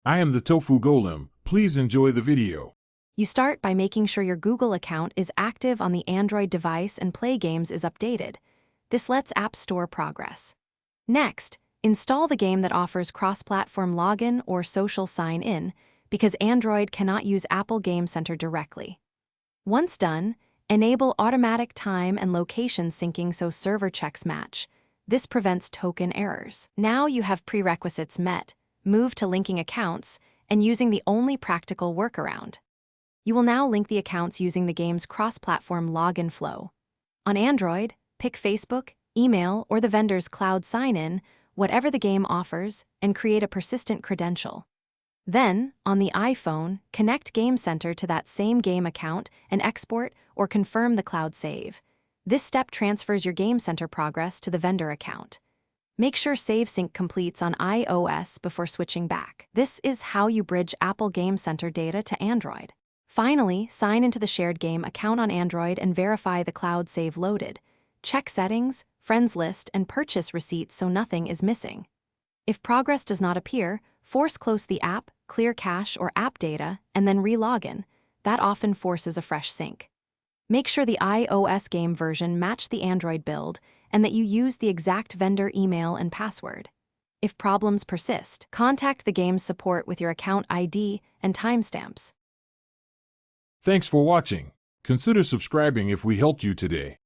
I am the Tofu Golem. Please enjoy the video. You start by making sure your Google account is active on the Android device and Play Games is updated. This lets App Store progress. Next, install the game that offers cross-platform login or social sign-in, because Android cannot use Apple Game Center directly. Once done, enable automatic time and location syncing so server checks match. This prevents token errors. Now you have prerequisites met. Move to linking accounts and using the only practical workaround. You will now link the accounts using the game's cross-platform login flow. On Android, pick Facebook, email, or the vendor's cloud sign-in, whatever the game offers, and create a persistent credential. Then, on the iPhone, connect Game Center to that same game account and export or confirm the cloud save. This step transfers your Game Center progress to the vendor account. Make sure Save Sync completes on iOS before switching back. This is how you bridge Apple Game Center data to Android. Finally, sign into the shared game account on Android and verify the cloud save loaded. Check settings, friends list, and purchase receipts so nothing is missing. If progress does not appear, force close the app, clear cache or app data, and then re-login. That often forces a fresh sync. Make sure the iOS game version match the Android build and that you use the exact vendor email and password. If problems persist, contact the game's support with your account ID and timestamps. Thanks for watching. Consider subscribing if we helped you today.